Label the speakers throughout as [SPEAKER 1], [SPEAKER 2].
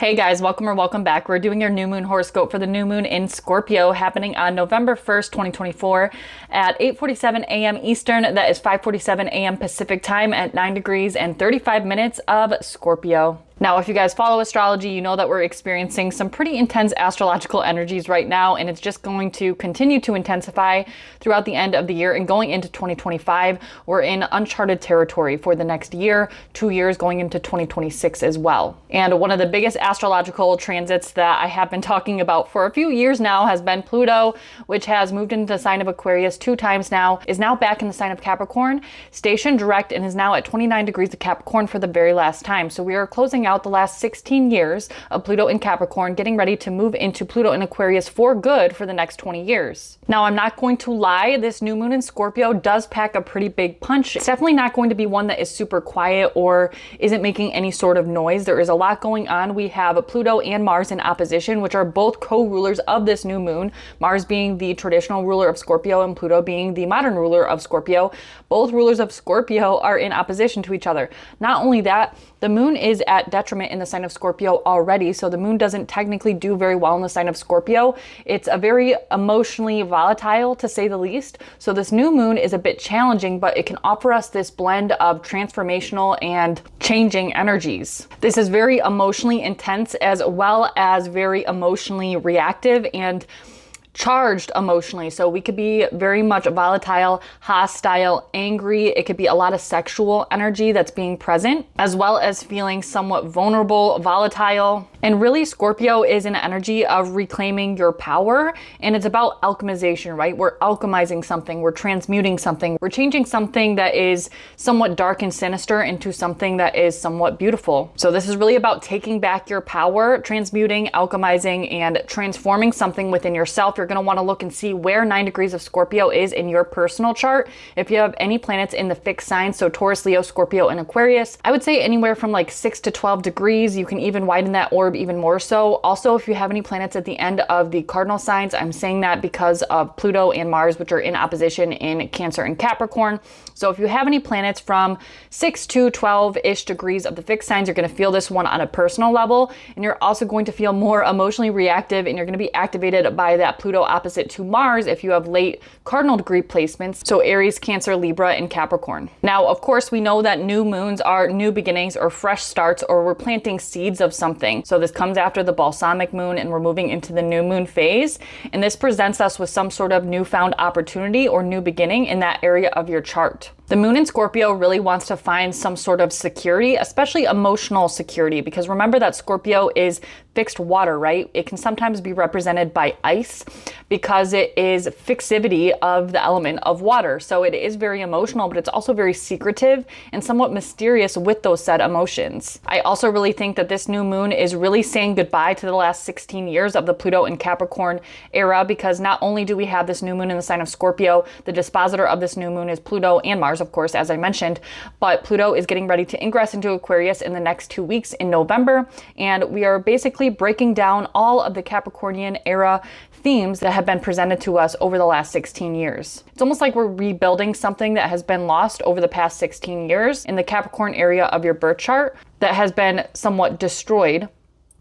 [SPEAKER 1] Hey guys, welcome or welcome back. We're doing your new moon horoscope for the new moon in Scorpio happening on November 1st, 2024 at 8:47 a.m. Eastern. That is 5:47 a.m. Pacific time at 9 degrees and 35 minutes of Scorpio. Now, if you guys follow astrology, you know that we're experiencing some pretty intense astrological energies right now, and it's just going to continue to intensify throughout the end of the year and going into 2025. We're in uncharted territory for the next year, 2 years going into 2026 as well. And one of the biggest astrological transits that I have been talking about for a few years now has been Pluto, which has moved into the sign of Aquarius 2 times now, is now back in the sign of Capricorn, stationed direct, and is now at 29 degrees of Capricorn for the very last time. So we are closing out the last 16 years of Pluto in Capricorn, getting ready to move into Pluto in Aquarius for good for the next 20 years. Now, I'm not going to lie, this new moon in Scorpio does pack a pretty big punch. It's definitely not going to be one that is super quiet or isn't making any sort of noise. There is a lot going on. We have Pluto and Mars in opposition, which are both co-rulers of this new moon. Mars being the traditional ruler of Scorpio and Pluto being the modern ruler of Scorpio. Both rulers of Scorpio are in opposition to each other. Not only that, the moon is at detriment in the sign of Scorpio already, so the moon doesn't technically do very well in the sign of Scorpio. It's a very emotionally volatile, to say the least. So this new moon is a bit challenging, but it can offer us this blend of transformational and changing energies. This is very emotionally intense as well as very emotionally reactive and charged emotionally. So we could be very much volatile, hostile, angry. It could be a lot of sexual energy that's being present, as well as feeling somewhat vulnerable, volatile. And really, Scorpio is an energy of reclaiming your power, and it's about alchemization, right? We're alchemizing something, we're transmuting something, we're changing something that is somewhat dark and sinister into something that is somewhat beautiful. So this is really about taking back your power, transmuting, alchemizing, and transforming something within yourself. You're going to want to look and see where 9 degrees of Scorpio is in your personal chart. If you have any planets in the fixed signs, so Taurus, Leo, Scorpio, and Aquarius, I would say anywhere from like 6 to 12 degrees. You can even widen that orb even more so. Also, if you have any planets at the end of the cardinal signs, I'm saying that because of Pluto and Mars, which are in opposition in Cancer and Capricorn. So if you have any planets from 6 to 12-ish degrees of the fixed signs, you're going to feel this one on a personal level, and you're also going to feel more emotionally reactive, and you're going to be activated by that Pluto opposite to Mars if you have late cardinal degree placements, so Aries, Cancer, Libra, and Capricorn. Now, of course, we know that new moons are new beginnings or fresh starts, or we're planting seeds of something. So this comes after the balsamic moon, and we're moving into the new moon phase, and this presents us with some sort of newfound opportunity or new beginning in that area of your chart. The moon in Scorpio really wants to find some sort of security, especially emotional security, because remember that Scorpio is fixed water, right? It can sometimes be represented by ice because it is fixivity of the element of water. So it is very emotional, but it's also very secretive and somewhat mysterious with those said emotions. I also really think that this new moon is really saying goodbye to the last 16 years of the Pluto and Capricorn era, because not only do we have this new moon in the sign of Scorpio, the dispositor of this new moon is Pluto and Mars, of course, as I mentioned, but Pluto is getting ready to ingress into Aquarius in the next 2 weeks in November, and we are basically breaking down all of the Capricornian era themes that have been presented to us over the last 16 years. It's almost like we're rebuilding something that has been lost over the past 16 years in the Capricorn area of your birth chart that has been somewhat destroyed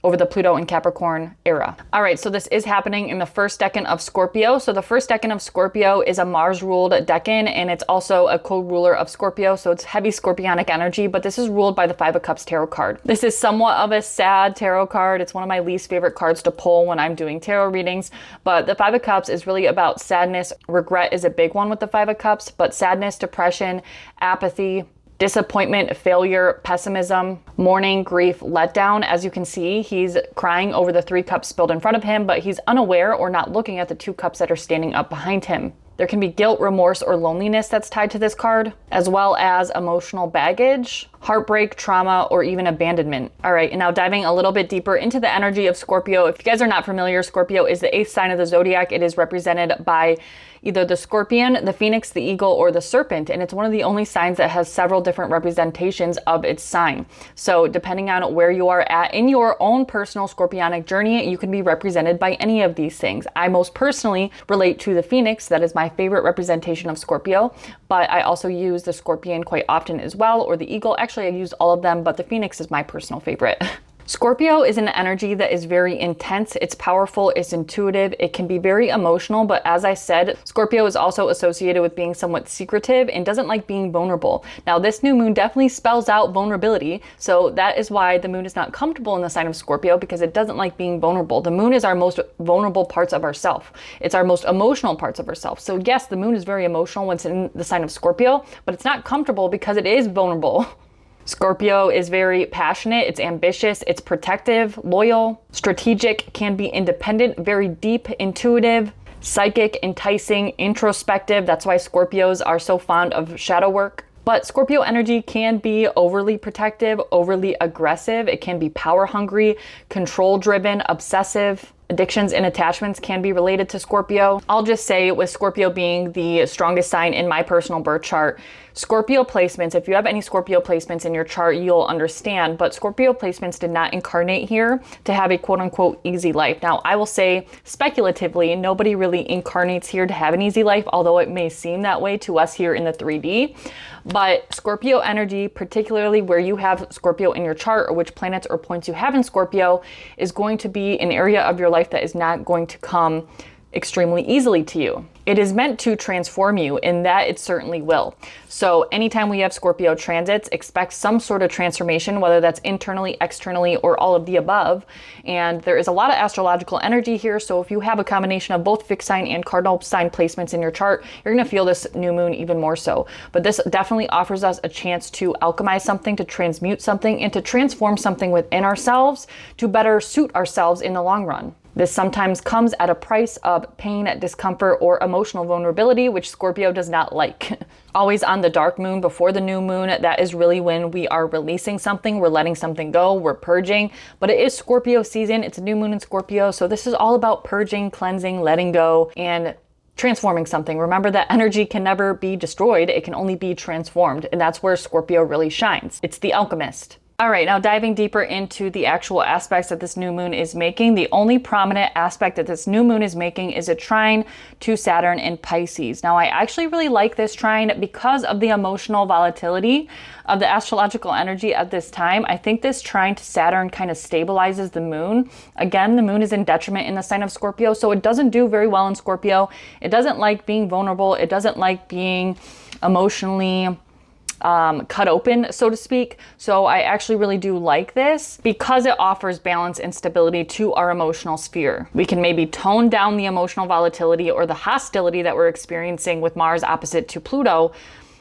[SPEAKER 1] over the Pluto and Capricorn era. All right, so this is happening in the first decan of Scorpio. So the first decan of Scorpio is a Mars-ruled decan, and it's also a co-ruler of Scorpio, so it's heavy scorpionic energy, but this is ruled by the Five of Cups tarot card. This is somewhat of a sad tarot card. It's one of my least favorite cards to pull when I'm doing tarot readings, but the Five of Cups is really about sadness. Regret is a big one with the Five of Cups, but sadness, depression, apathy, disappointment, failure, pessimism, mourning, grief, letdown. As you can see, he's crying over the 3 cups spilled in front of him, but he's unaware or not looking at the 2 cups that are standing up behind him. There can be guilt, remorse, or loneliness that's tied to this card, as well as emotional baggage, heartbreak, trauma, or even abandonment. All right, and now diving a little bit deeper into the energy of Scorpio. If you guys are not familiar, Scorpio is the 8th sign of the zodiac. It is represented by either the scorpion, the phoenix, the eagle, or the serpent, and it's one of the only signs that has several different representations of its sign. So depending on where you are at in your own personal scorpionic journey, you can be represented by any of these things. I most personally relate to the phoenix. That is my favorite representation of Scorpio, but I also use the scorpion quite often as well, or the eagle. Actually, I use all of them, but the phoenix is my personal favorite. Scorpio is an energy that is very intense. It's powerful, it's intuitive, it can be very emotional, but as I said, Scorpio is also associated with being somewhat secretive and doesn't like being vulnerable. Now, this new moon definitely spells out vulnerability, so that is why the moon is not comfortable in the sign of Scorpio, because it doesn't like being vulnerable. The moon is our most vulnerable parts of ourself. It's our most emotional parts of ourself. So yes, the moon is very emotional when it's in the sign of Scorpio, but it's not comfortable because it is vulnerable. Scorpio is very passionate, it's ambitious, it's protective, loyal, strategic, can be independent, very deep, intuitive, psychic, enticing, introspective. That's why Scorpios are so fond of shadow work. But Scorpio energy can be overly protective, overly aggressive. It can be power hungry, control driven, obsessive. Addictions and attachments can be related to Scorpio. I'll just say, with Scorpio being the strongest sign in my personal birth chart, Scorpio placements, if you have any Scorpio placements in your chart, you'll understand, but Scorpio placements did not incarnate here to have a quote unquote easy life. Now, I will say speculatively, nobody really incarnates here to have an easy life, although it may seem that way to us here in the 3D. But Scorpio energy, particularly where you have Scorpio in your chart, or which planets or points you have in Scorpio, is going to be an area of your life that is not going to come extremely easily to you. It is meant to transform you, and that it certainly will. So anytime we have Scorpio transits, expect some sort of transformation, whether that's internally, externally, or all of the above. And there is a lot of astrological energy here. So if you have a combination of both fixed sign and cardinal sign placements in your chart, you're going to feel this new moon even more so. But this definitely offers us a chance to alchemize something, to transmute something, and to transform something within ourselves to better suit ourselves in the long run. This sometimes comes at a price of pain, discomfort, or emotional vulnerability, which Scorpio does not like. Always on the dark moon before the new moon, that is really when we are releasing something, we're letting something go, we're purging. But it is Scorpio season, it's a new moon in Scorpio, so this is all about purging, cleansing, letting go, and transforming something. Remember that energy can never be destroyed, it can only be transformed, and that's where Scorpio really shines. It's the alchemist. All right, now diving deeper into the actual aspects that this new moon is making, the only prominent aspect that this new moon is making is a trine to Saturn in Pisces. Now, I actually really like this trine because of the emotional volatility of the astrological energy at this time. I think this trine to Saturn kind of stabilizes the moon. Again, the moon is in detriment in the sign of Scorpio, so it doesn't do very well in Scorpio. It doesn't like being vulnerable. It doesn't like being emotionally cut open, so to speak. So I actually really do like this because it offers balance and stability to our emotional sphere. We can maybe tone down the emotional volatility or the hostility that we're experiencing with Mars opposite to Pluto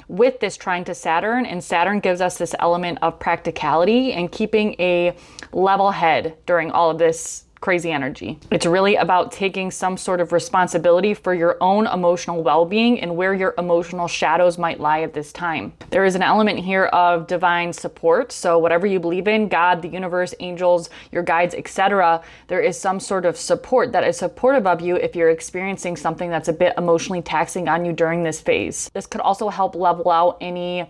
[SPEAKER 1] with this trine to Saturn, and Saturn gives us this element of practicality and keeping a level head during all of this crazy energy. It's really about taking some sort of responsibility for your own emotional well-being and where your emotional shadows might lie at this time. There is an element here of divine support. So whatever you believe in, God, the universe, angels, your guides, etc., there is some sort of support that is supportive of you if you're experiencing something that's a bit emotionally taxing on you during this phase. This could also help level out any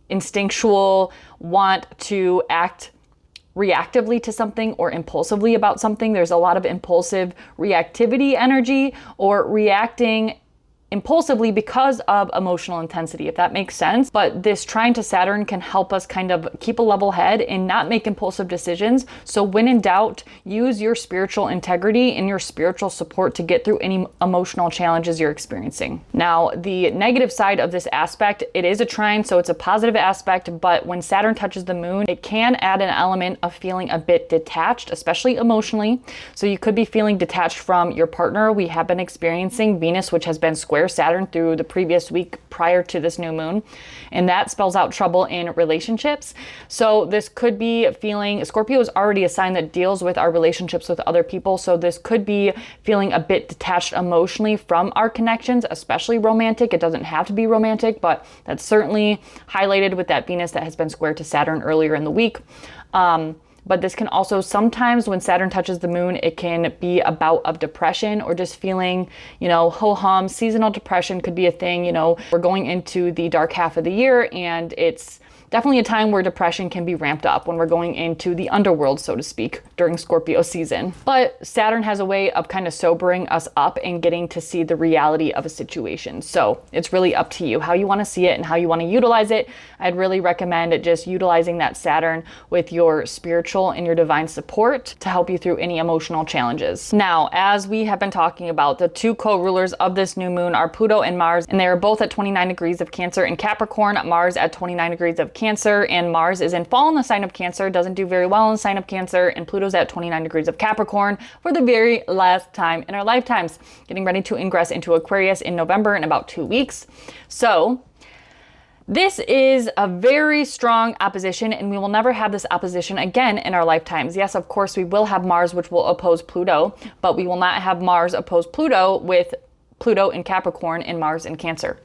[SPEAKER 1] instinctual want to act reactively to something or impulsively about something. There's a lot of impulsive reactivity energy or reacting impulsively because of emotional intensity, if that makes sense. But this trine to Saturn can help us kind of keep a level head and not make impulsive decisions. So when in doubt, use your spiritual integrity and your spiritual support to get through any emotional challenges you're experiencing. Now, the negative side of this aspect, it is a trine, so it's a positive aspect, but when Saturn touches the moon, it can add an element of feeling a bit detached, especially emotionally. So you could be feeling detached from your partner. We have been experiencing Venus, which has been square Saturn through the previous week prior to this new moon, and that spells out trouble in relationships. So this could be feeling, Scorpio is already a sign that deals with our relationships with other people, so this could be feeling a bit detached emotionally from our connections, especially romantic. It doesn't have to be romantic, but that's certainly highlighted with that Venus that has been square to Saturn earlier in the week. But this can also sometimes, when Saturn touches the moon, it can be a bout of depression or just feeling, ho-hum. Seasonal depression could be a thing. We're going into the dark half of the year and it's definitely a time where depression can be ramped up when we're going into the underworld, so to speak, during Scorpio season. But Saturn has a way of kind of sobering us up and getting to see the reality of a situation. So it's really up to you how you want to see it and how you want to utilize it. I'd really recommend just utilizing that Saturn with your spiritual and your divine support to help you through any emotional challenges. Now, as we have been talking about, the two co-rulers of this new moon are Pluto and Mars, and they are both at 29 degrees of Cancer in Capricorn, Mars at 29 degrees of Cancer, and Mars is in fall in the sign of Cancer, doesn't do very well in the sign of Cancer, and Pluto's at 29 degrees of Capricorn for the very last time in our lifetimes, getting ready to ingress into Aquarius in November in about 2 weeks. So this is a very strong opposition, and we will never have this opposition again in our lifetimes. Yes, of course, we will have Mars, which will oppose Pluto, but we will not have Mars oppose Pluto with Pluto in Capricorn and Mars in Cancer.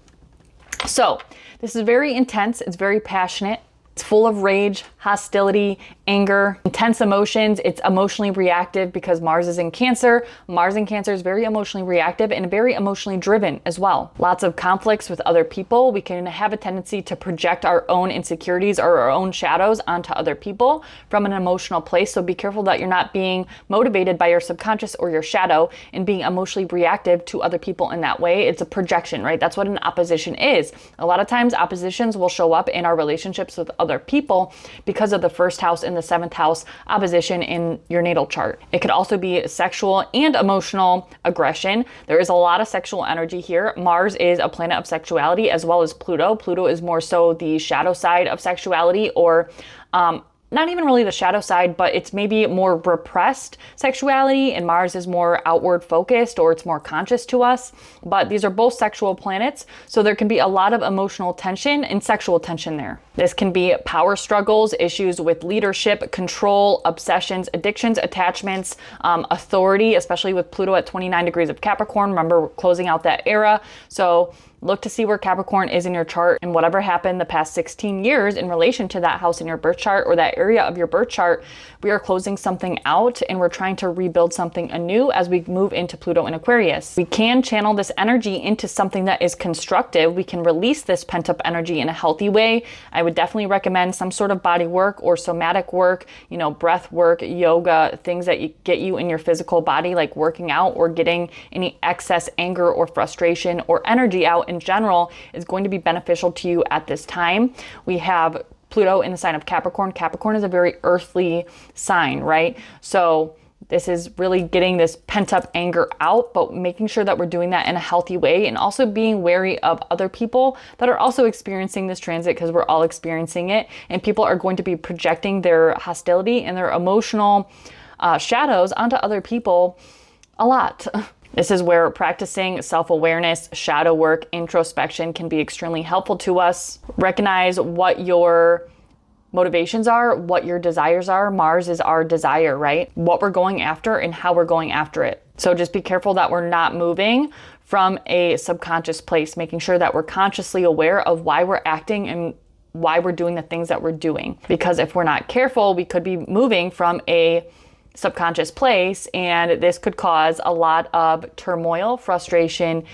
[SPEAKER 1] So this is very intense. It's very passionate. It's full of rage, hostility, anger, intense emotions. It's emotionally reactive because Mars is in Cancer. Mars in Cancer is very emotionally reactive and very emotionally driven as well. Lots of conflicts with other people. We can have a tendency to project our own insecurities or our own shadows onto other people from an emotional place. So be careful that you're not being motivated by your subconscious or your shadow and being emotionally reactive to other people in that way. It's a projection, right? That's what an opposition is. A lot of times oppositions will show up in our relationships with other people because of the first house and the seventh house opposition in your natal chart. It could also be sexual and emotional aggression. There is a lot of sexual energy here. Mars is a planet of sexuality as well as Pluto. Pluto is more so the shadow side of sexuality, or not even really the shadow side, but it's maybe more repressed sexuality, and Mars is more outward focused, or it's more conscious to us. But these are both sexual planets, so there can be a lot of emotional tension and sexual tension there. This can be power struggles, issues with leadership, control, obsessions, addictions, attachments, authority, especially with Pluto at 29 degrees of Capricorn. Remember, we're closing out that era. So look to see where Capricorn is in your chart, and whatever happened the past 16 years in relation to that house in your birth chart or that area of your birth chart, we are closing something out and we're trying to rebuild something anew as we move into Pluto in Aquarius. We can channel this energy into something that is constructive. We can release this pent-up energy in a healthy way. I would definitely recommend some sort of body work or somatic work, breath work, yoga, things that get you in your physical body, like working out or getting any excess anger or frustration or energy out in general is going to be beneficial to you at this time. We have Pluto in the sign of Capricorn. Capricorn is a very earthly sign, right? So this is really getting this pent-up anger out, but making sure that we're doing that in a healthy way, and also being wary of other people that are also experiencing this transit, because we're all experiencing it, and people are going to be projecting their hostility and their emotional shadows onto other people a lot. This is where practicing self-awareness, shadow work, introspection can be extremely helpful to us. Recognize what your motivations are, what your desires are. Mars is our desire, right? What we're going after and how we're going after it. So just be careful that we're not moving from a subconscious place, making sure that we're consciously aware of why we're acting and why we're doing the things that we're doing. Because if we're not careful, we could be moving from a subconscious place, and this could cause a lot of turmoil, frustration,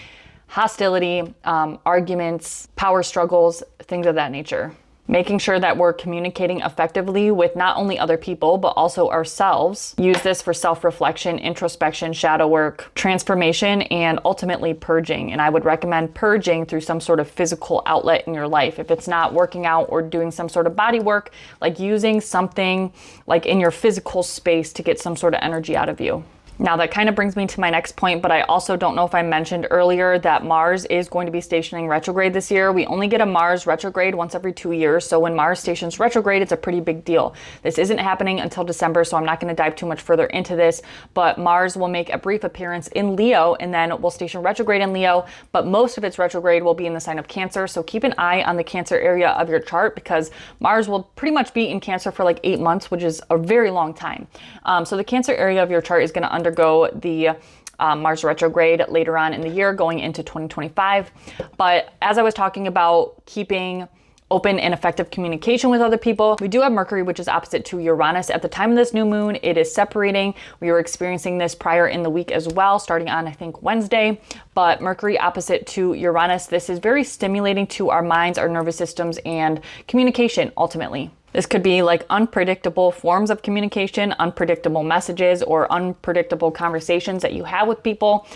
[SPEAKER 1] hostility, arguments, power struggles, things of that nature. Making sure that we're communicating effectively with not only other people, but also ourselves. Use this for self-reflection, introspection, shadow work, transformation, and ultimately purging. And I would recommend purging through some sort of physical outlet in your life. If it's not working out or doing some sort of body work, like using something like in your physical space to get some sort of energy out of you. Now that kind of brings me to my next point, but I also don't know if I mentioned earlier that Mars is going to be stationing retrograde this year. We only get a Mars retrograde once every 2 years. So when Mars stations retrograde, it's a pretty big deal. This isn't happening until December, so I'm not going to dive too much further into this, but Mars will make a brief appearance in Leo and then will station retrograde in Leo, but most of its retrograde will be in the sign of Cancer. So keep an eye on the Cancer area of your chart, because Mars will pretty much be in Cancer for like 8 months, which is a very long time. So the Cancer area of your chart is going to undergo the Mars retrograde later on in the year going into 2025. But as I was talking about keeping open and effective communication with other people. We do have Mercury, which is opposite to Uranus. At the time of this new moon, it is separating. We were experiencing this prior in the week as well, starting on, I think, Wednesday. But Mercury opposite to Uranus, this is very stimulating to our minds, our nervous systems, and communication ultimately. This could be like unpredictable forms of communication, unpredictable messages, or unpredictable conversations that you have with people.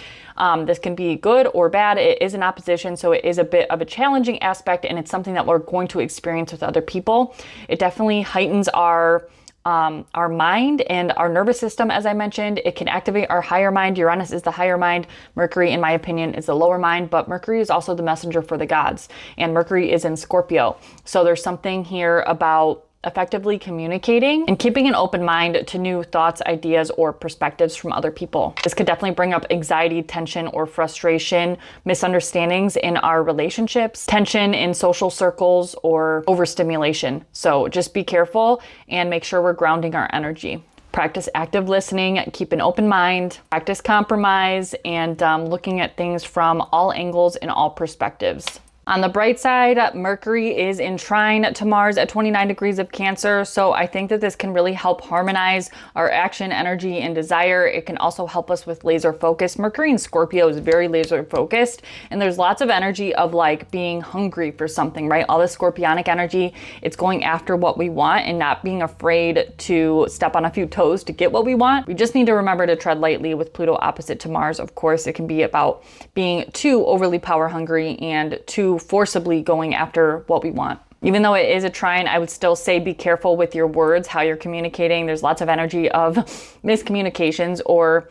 [SPEAKER 1] This can be good or bad. It is an opposition, so it is a bit of a challenging aspect, and it's something that we're going to experience with other people. It definitely heightens our mind and our nervous system, as I mentioned. It can activate our higher mind. Uranus is the higher mind. Mercury, in my opinion, is the lower mind, but Mercury is also the messenger for the gods, and Mercury is in Scorpio. So there's something here about effectively communicating and keeping an open mind to new thoughts, ideas, or perspectives from other people. This could definitely bring up anxiety, tension, or frustration, misunderstandings in our relationships, tension in social circles, or overstimulation. So just be careful and make sure we're grounding our energy. Practice active listening, keep an open mind, practice compromise, and looking at things from all angles and all perspectives. On the bright side, Mercury is in trine to Mars at 29 degrees of Cancer, so I think that this can really help harmonize our action, energy, and desire. It can also help us with laser focus. Mercury in Scorpio is very laser focused, and there's lots of energy of like being hungry for something, right? All this scorpionic energy, it's going after what we want and not being afraid to step on a few toes to get what we want. We just need to remember to tread lightly with Pluto opposite to Mars. Of course, it can be about being too overly power hungry and too forcibly going after what we want. Even though it is a trine, I would still say be careful with your words, how you're communicating. There's lots of energy of miscommunications or,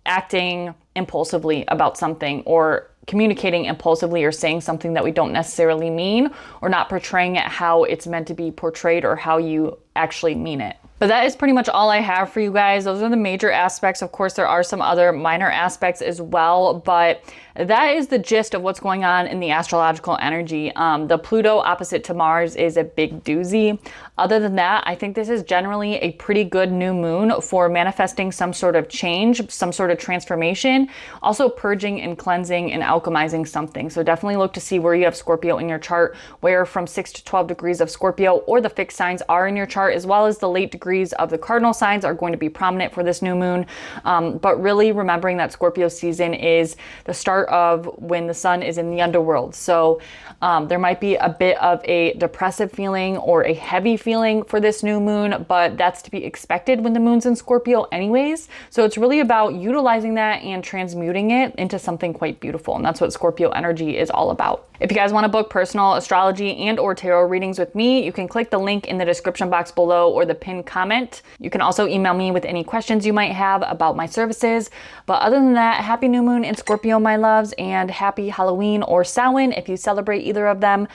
[SPEAKER 1] acting impulsively about something, or communicating impulsively, or saying something that we don't necessarily mean, or not portraying it how it's meant to be portrayed or how you actually mean it. But that is pretty much all I have for you guys. Those are the major aspects. Of course, there are some other minor aspects as well, but that is the gist of what's going on in the astrological energy. The Pluto opposite to Mars is a big doozy. Other than that, I think this is generally a pretty good new moon for manifesting some sort of change, some sort of transformation, also purging and cleansing and alchemizing something. So definitely look to see where you have Scorpio in your chart, where from 6 to 12 degrees of Scorpio or the fixed signs are in your chart, as well as the late degrees of the cardinal signs are going to be prominent for this new moon. But really remembering that Scorpio season is the start of when the sun is in the underworld. So there might be a bit of a depressive feeling or a heavy feeling for this new moon, but that's to be expected when the moon's in Scorpio anyways. So it's really about utilizing that and transmuting it into something quite beautiful. And that's what Scorpio energy is all about. If you guys want to book personal astrology and or tarot readings with me, you can click the link in the description box below or the pinned comment. You can also email me with any questions you might have about my services. But other than that, happy new moon in Scorpio, my loves, and happy Halloween or Samhain if you celebrate either of them,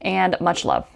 [SPEAKER 1] and much love.